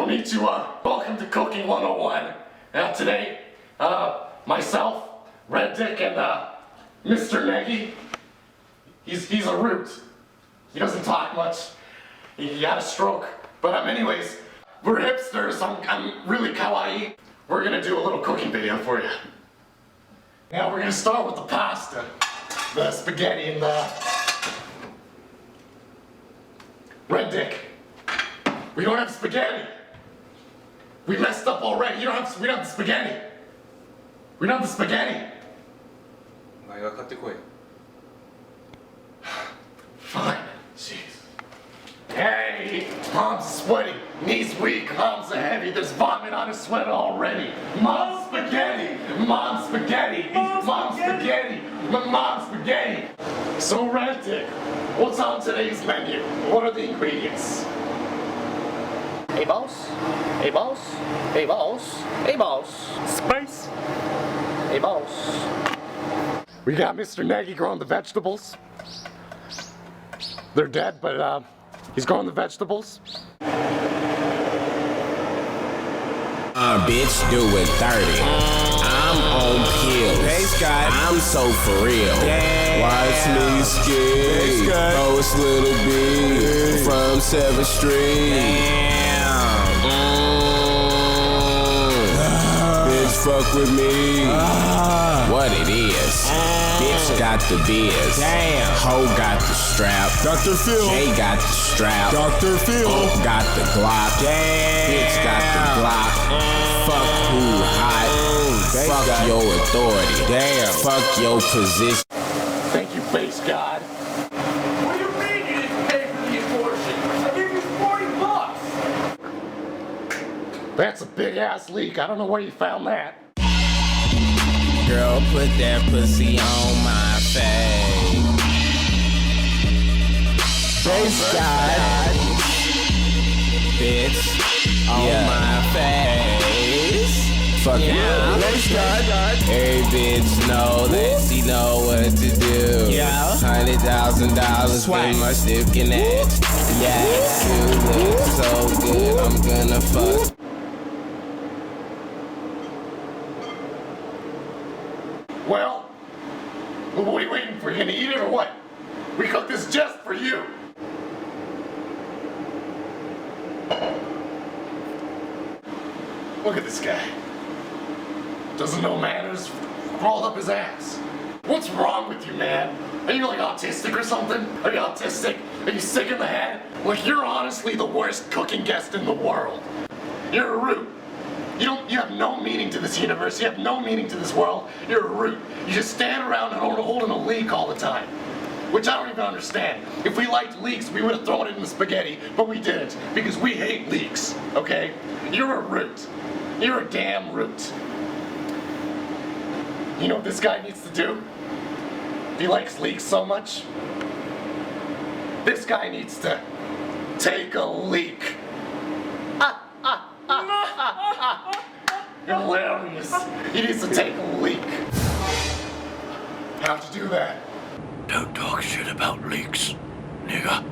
Konnichiwa. Welcome to Cooking 101. Today, myself, Red Dick, and Mr. Negi. He's a root. He doesn't talk much. He had a stroke. But anyways, we're hipsters. I'm really kawaii. We're gonna do a little cooking video for you. Now we're gonna start with the pasta, the spaghetti, and the Red Dick. We don't have spaghetti. We messed up already. We don't have the spaghetti. We don't have the spaghetti. Fine. Jeez. Hey, Mom's sweaty. Knees weak. Mom's heavy. There's vomit on his sweater already. Mom's spaghetti. Mom's spaghetti. Mom's spaghetti. Mom's spaghetti. So Red Dick, what's on today's menu? What are the ingredients? Hey boss, hey boss, hey boss, hey boss. Space. Hey boss. We got Mr. Negi growing the vegetables. They're dead, but he's growing the vegetables. Bitch doing 30. I'm on pills. Thanks, God. I'm so for real. Damn. Watch me skate. Throw a little bit from 7th Street. Damn. Bitch, fuck with me. What it is. Bitch got the biz. Damn. Ho got the strap. Dr. Phil. Jay got the strap. Dr. Phil. Got the Glock. Damn. Bitch got the Glock. Fuck who hot. Fuck your authority. Damn. Fuck your position. Thank you, Face God. What do you mean you didn't pay for the abortion? I gave you $40. That's a big ass leak. I don't know where you found that. Girl, put that pussy on my face. Face God. Bitch, on my face. Fucking face God. Every bitch know that she know what to do. Yeah. $100,000 for my sticking ass. Yeah, you look so good, I'm gonna fuck. Well, what are you waiting for? You gonna eat it or what? We cooked this just for you. Look at this guy. Doesn't know manners, crawled up his ass. What's wrong with you, man? Are you like autistic or something? Are you autistic? Are you sick in the head? Like, you're honestly the worst cooking guest in the world. You're a root. You have no meaning to this universe. You have no meaning to this world. You're a root. You just stand around and holding a leek all the time. Which I don't even understand. If we liked leeks, we would have thrown it in the spaghetti, but we didn't, because we hate leeks, okay? You're a root. You're a damn root. You know what this guy needs to do? If he likes leeks so much, this guy needs to take a leak. Hilarious. He needs to take a leak. How'd you do that? Don't talk shit about leaks, nigga.